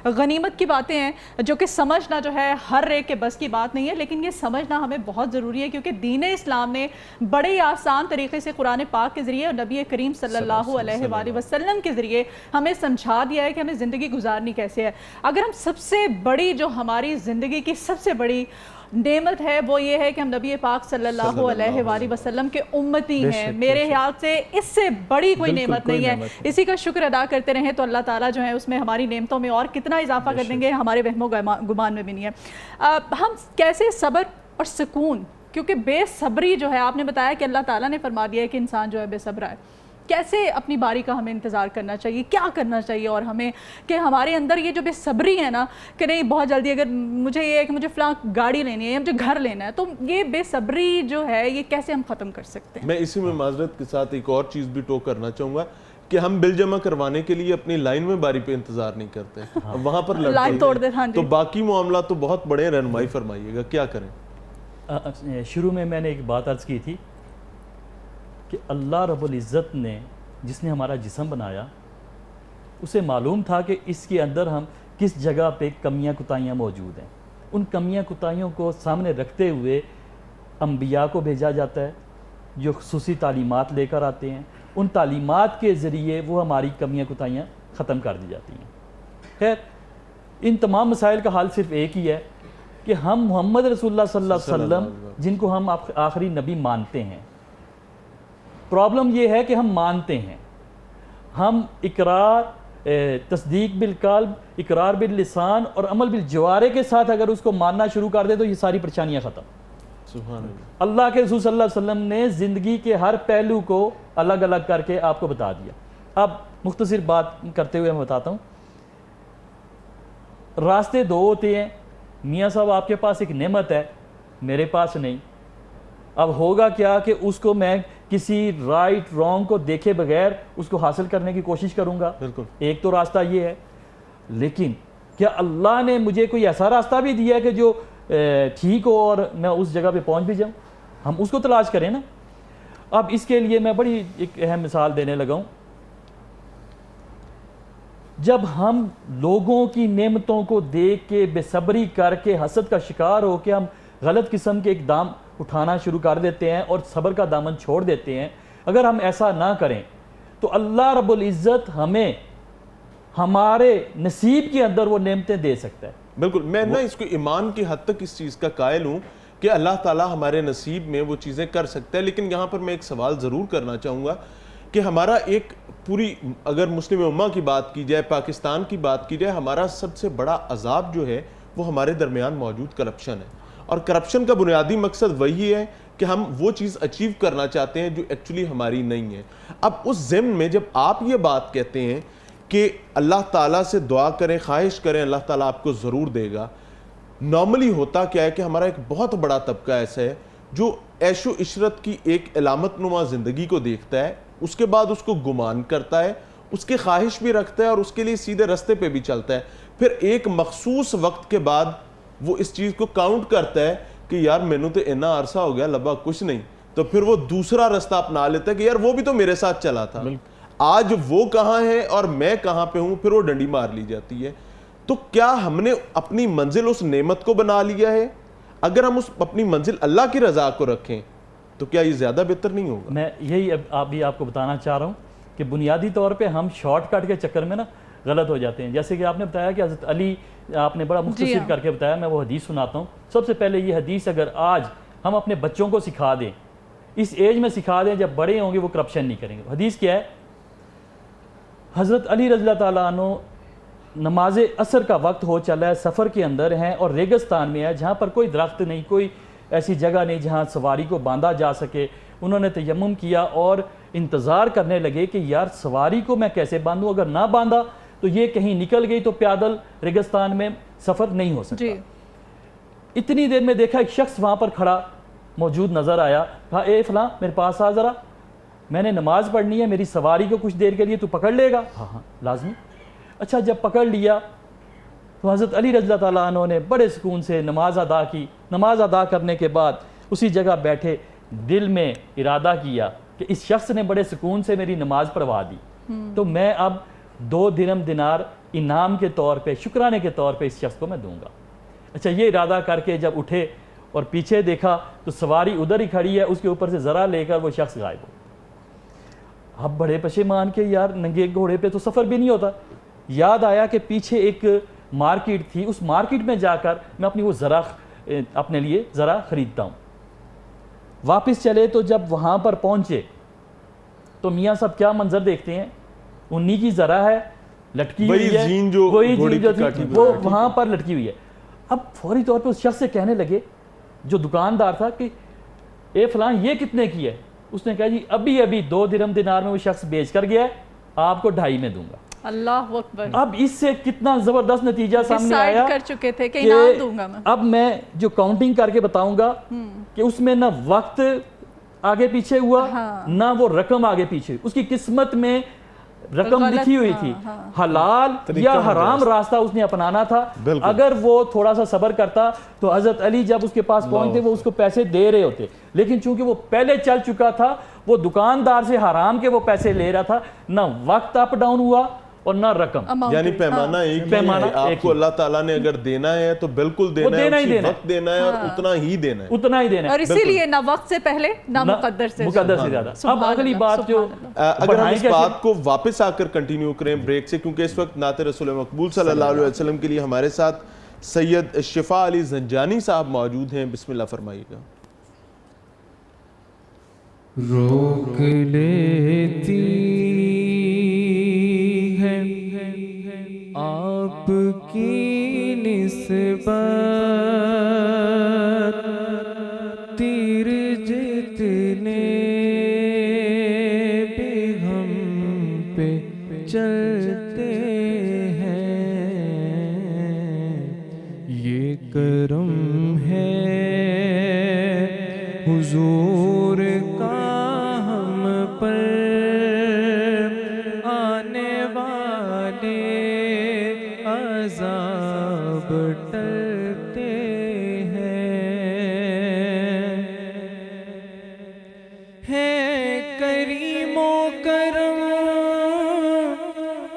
غنیمت کی باتیں ہیں جو کہ سمجھنا جو ہے ہر ایک کے بس کی بات نہیں ہے، لیکن یہ سمجھنا ہمیں بہت ضروری ہے، کیونکہ دین اسلام نے بڑے ہی آسان طریقے سے قرآن پاک کے ذریعے اور نبی کریم صلی اللہ علیہ وآلہ وسلم کے ذریعے ہمیں سمجھا دیا ہے کہ ہمیں زندگی گزارنی کیسے ہے۔ اگر ہم سب سے بڑی جو ہماری زندگی کی سب سے بڑی نعمت ہے وہ یہ ہے کہ ہم نبی پاک صلی اللہ علیہ وآلہ وسلم کے امتی ہیں، میرے خیال سے اس سے بڑی کوئی نعمت نہیں ہے۔ اسی کا شکر ادا کرتے رہیں تو اللہ تعالیٰ جو ہے اس میں ہماری نعمتوں میں اور کتنا اضافہ کر دیں گے، ہمارے وہم و گمان میں بھی نہیں ہے۔ ہم کیسے صبر اور سکون، کیونکہ بے صبری جو ہے آپ نے بتایا کہ اللہ تعالیٰ نے فرما دیا ہے کہ انسان جو ہے بے صبر ہے، کیسے اپنی باری کا ہمیں انتظار کرنا چاہیے، کیا کرنا چاہیے اور ہمیں کہ ہمارے اندر یہ جو بے صبری ہے نا کہ نہیں بہت جلدی اگر مجھے یہ ہے کہ مجھے فلاں گاڑی لینی ہے یا مجھے گھر لینا ہے، تو یہ بے صبری جو ہے یہ کیسے ہم ختم کر سکتے ہیں؟ میں اسی میں معذرت کے ساتھ ایک اور چیز بھی ٹوک کرنا چاہوں گا کہ ہم بل جمع کروانے کے لیے اپنی لائن میں باری پہ انتظار نہیں کرتے، وہاں پر لائن توڑ دے، ہاں جی، تو باقی معاملات تو بہت بڑے ہیں، رہنمائی فرمائیے گا کیا کریں؟ شروع میں نے ایک بات عرض کی تھی کہ اللہ رب العزت نے جس نے ہمارا جسم بنایا اسے معلوم تھا کہ اس کے اندر ہم کس جگہ پہ کمیاں کوتاہیاں موجود ہیں، ان کمیاں کوتاہیوں کو سامنے رکھتے ہوئے انبیاء کو بھیجا جاتا ہے جو خصوصی تعلیمات لے کر آتے ہیں، ان تعلیمات کے ذریعے وہ ہماری کمیاں کوتاہیاں ختم کر دی جاتی ہیں۔ خیر، ان تمام مسائل کا حل صرف ایک ہی ہے کہ ہم محمد رسول اللہ صلی اللہ علیہ وسلم جن کو ہم آخری نبی مانتے ہیں، پرابلم یہ ہے کہ ہم مانتے ہیں، ہم اقرار تصدیق بالقلب، اقرار باللسان اور عمل بالجوارح کے ساتھ اگر اس کو ماننا شروع کر دیں تو یہ ساری پریشانیاں ختم۔ سبحان اللہ کے رسول صلی اللہ علیہ وسلم نے زندگی کے ہر پہلو کو الگ الگ کر کے آپ کو بتا دیا۔ اب مختصر بات کرتے ہوئے میں بتاتا ہوں، راستے دو ہوتے ہیں، میاں صاحب آپ کے پاس ایک نعمت ہے، میرے پاس نہیں، اب ہوگا کیا کہ اس کو میں کسی رائٹ رانگ کو دیکھے بغیر اس کو حاصل کرنے کی کوشش کروں گا، ایک تو راستہ یہ ہے، لیکن کیا اللہ نے مجھے کوئی ایسا راستہ بھی دیا ہے کہ جو ٹھیک ہو اور میں اس جگہ پہ پہنچ بھی جاؤں؟ ہم اس کو تلاش کریں نا۔ اب اس کے لیے میں بڑی ایک اہم مثال دینے لگا ہوں، جب ہم لوگوں کی نعمتوں کو دیکھ کے بے صبری کر کے حسد کا شکار ہو کے ہم غلط قسم کے اقدام اٹھانا شروع کر دیتے ہیں اور صبر کا دامن چھوڑ دیتے ہیں، اگر ہم ایسا نہ کریں تو اللہ رب العزت ہمیں ہمارے نصیب کے اندر وہ نعمتیں دے سکتا ہے۔ بالکل، میں نا اس کو ایمان کی حد تک اس چیز کا قائل ہوں کہ اللہ تعالیٰ ہمارے نصیب میں وہ چیزیں کر سکتا ہے، لیکن یہاں پر میں ایک سوال ضرور کرنا چاہوں گا کہ ہمارا ایک پوری اگر مسلم امہ کی بات کی جائے، پاکستان کی بات کی جائے، ہمارا سب سے بڑا عذاب جو ہے وہ ہمارے درمیان موجود کرپشن ہے، اور کرپشن کا بنیادی مقصد وہی ہے کہ ہم وہ چیز اچیو کرنا چاہتے ہیں جو ایکچولی ہماری نہیں ہے۔ اب اس ضمن میں جب آپ یہ بات کہتے ہیں کہ اللہ تعالیٰ سے دعا کریں، خواہش کریں، اللہ تعالیٰ آپ کو ضرور دے گا، نارملی ہوتا کیا ہے کہ ہمارا ایک بہت بڑا طبقہ ایسا ہے جو عیش و عشرت کی ایک علامت نما زندگی کو دیکھتا ہے، اس کے بعد اس کو گمان کرتا ہے، اس کی خواہش بھی رکھتا ہے اور اس کے لیے سیدھے رستے پہ بھی چلتا ہے، پھر ایک مخصوص وقت کے بعد وہ اس چیز کو کاؤنٹ کرتا ہے کہ یار میں نے تو اتنا عرصہ ہو گیا لبا کچھ نہیں، تو پھر وہ دوسرا رستہ اپنا لیتا ہے کہ یار وہ بھی تو میرے ساتھ چلا تھا، آج وہ کہاں ہے اور میں کہاں پہ ہوں، پھر وہ ڈنڈی مار لی جاتی ہے۔ تو کیا ہم نے اپنی منزل اس نعمت کو بنا لیا ہے؟ اگر ہم اپنی منزل اللہ کی رضا کو رکھیں تو کیا یہ زیادہ بہتر نہیں ہوگا؟ میں یہی آپ کو بتانا چاہ رہا ہوں کہ بنیادی طور پہ ہم شارٹ کٹ کے چکر میں نا غلط ہو جاتے ہیں۔ جیسے کہ آپ نے بتایا کہ حضرت علی، آپ نے بڑا مختصر کر کے بتایا، میں وہ حدیث سناتا ہوں۔ سب سے پہلے یہ حدیث اگر آج ہم اپنے بچوں کو سکھا دیں، اس ایج میں سکھا دیں، جب بڑے ہوں گے وہ کرپشن نہیں کریں گے۔ حدیث کیا ہے؟ حضرت علی رضی اللہ تعالیٰ عنہ نماز عصر کا وقت ہو چلا ہے، سفر کے اندر ہیں اور ریگستان میں ہے جہاں پر کوئی درخت نہیں، کوئی ایسی جگہ نہیں جہاں سواری کو باندھا جا سکے۔ انہوں نے تیمم کیا اور انتظار کرنے لگے کہ یار سواری کو میں کیسے باندھوں، اگر نہ باندھا تو یہ کہیں نکل گئی تو پیادل ریگستان میں سفر نہیں ہو سکتا۔ اتنی دیر میں دیکھا ایک شخص وہاں پر کھڑا موجود نظر آیا، کہا اے فلاں میرے پاس آ ذرا، میں نے نماز پڑھنی ہے، میری سواری کو کچھ دیر کے لیے تو پکڑ لے گا؟ ہاں ہاں لازمی۔ اچھا جب پکڑ لیا تو حضرت علی رضی اللہ تعالیٰ عنہ نے بڑے سکون سے نماز ادا کی۔ نماز ادا کرنے کے بعد اسی جگہ بیٹھے دل میں ارادہ کیا کہ اس شخص نے بڑے سکون سے میری نماز پڑھوا دی، تو میں اب 2 درہم دینار انعام کے طور پہ، شکرانے کے طور پہ اس شخص کو میں دوں گا۔ اچھا، یہ ارادہ کر کے جب اٹھے اور پیچھے دیکھا تو سواری ادھر ہی کھڑی ہے، اس کے اوپر سے ذرا لے کر وہ شخص غائب ہو۔ اب بڑے پشیمان کے یار ننگے گھوڑے پہ تو سفر بھی نہیں ہوتا۔ یاد آیا کہ پیچھے ایک مارکیٹ تھی، اس مارکیٹ میں جا کر میں اپنی وہ ذرا اپنے لیے ذرا خریدتا ہوں۔ واپس چلے تو جب وہاں پر پہنچے تو میاں صاحب کیا منظر دیکھتے ہیں، انہی کی ذرا ہے لٹکی ہوئی ہے، وہی زین جو تھی وہ وہاں پر لٹکی ہوئی ہے۔ اب فوری طور پہ اس شخص سے کہنے لگے جو دکاندار تھا کہ اے فلاں یہ کتنے کی ہے؟ اس نے کہا جی ابھی 2 درہم دینار میں وہ شخص بیچ کر گیا ہے، آپ کو 2.5 میں دوں گا۔ اللہ اکبر۔ اب اس سے کتنا زبردست نتیجہ سامنے آیا کر چکے تھے کہ انعام دوں گا میں۔ اب میں جو کاؤنٹنگ کر کے بتاؤں گا کہ اس میں نہ وقت آگے پیچھے ہوا نہ وہ رقم آگے پیچھے ہوئی، اس کی قسمت میں رقم لکھی ہوئی تھی، حلال یا حرام راستہ اس نے اپنانا تھا۔ اگر وہ تھوڑا سا صبر کرتا تو حضرت علی جب اس کے پاس پہنچتے وہ اس کو پیسے دے رہے ہوتے، لیکن چونکہ وہ پہلے چل چکا تھا، وہ دکاندار سے حرام کے وہ پیسے لے رہا تھا، نہ وقت اپ ڈاؤن ہوا اور نہ رقم، یعنی پیمانہ ایک ہی ہے۔ آپ کو اللہ تعالیٰ نے اگر دینا ہے تو بالکل دینا ہے، اسی وقت دینا ہے اور اتنا ہی دینا ہے، اتنا ہی دینا ہے، اور اسی لیے نہ وقت سے پہلے نہ مقدر سے زیادہ۔ اب اگلی بات جو اگر ہم اس بات کو واپس آ کر کنٹینیو کریں بریک سے، کیونکہ اس وقت نعت رسول مقبول صلی اللہ علیہ وسلم کے لیے ہمارے ساتھ سید شفا علی زنجانی صاحب موجود ہیں، بسم اللہ فرمائیے گا۔ روک لیتی ہے آپ کی نسبت تیر جتنے بھی ہم پہ چلتے ہیں، یہ کرم ہے حضور کا ہم پر، آنے والے عذاب ٹلتے ہیں کریم و کرم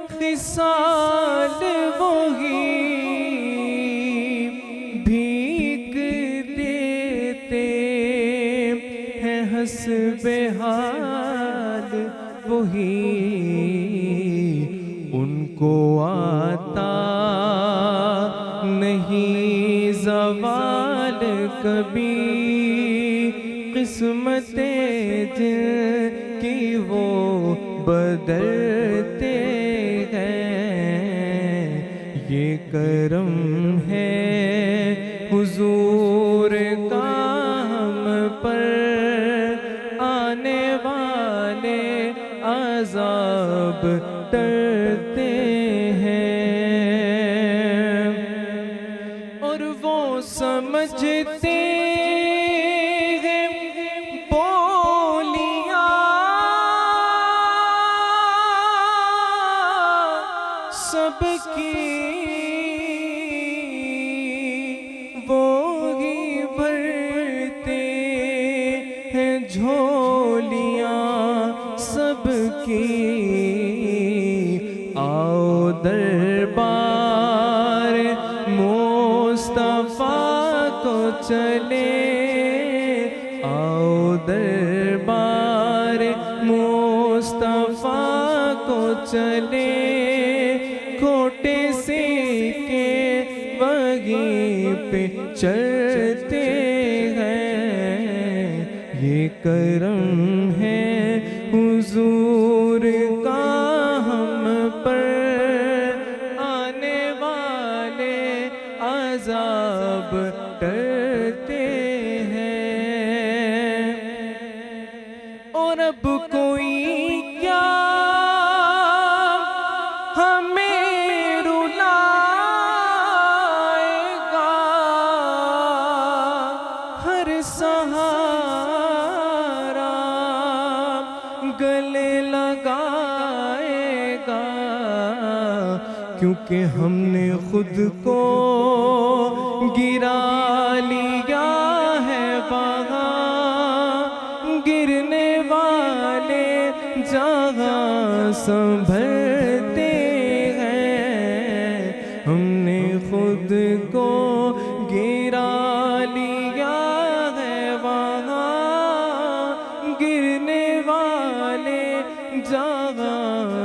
خصال وہی بھیک دیتے ہیں، حسب حال وہی ان کو آتا نہیں زوال کبھی، قسمتیں جن کی وہ بدلتے ہیں، یہ کرم ہے حضور کا ہم پر، آنے والے عذاب ٹلتے ہیں، اور وہ سمجھتے ہیں بولیاں سب کی وہی بھرتے ہیں، جھولیاں سب کی، آؤ دربار مصطفیٰ کو چلے، آؤ دربار مصطفیٰ کو چلے، کھوٹے سے کے وہیں پہ چلتے ہیں، یہ کرم ہے حضور کا ہم پر، آنے والے عذاب ٹلتے ہیں، اور اب کوئی کیا ہمیں رلائے گا، ہر سہارا گلے لگائے گا، کیونکہ ہم نے خود کو گرا لیا ہے وہاں، گرنے والے جہاں سنبھلتے ہیں، ہم نے خود کو گرا لیا ہے وہاں گرنے والے جگہ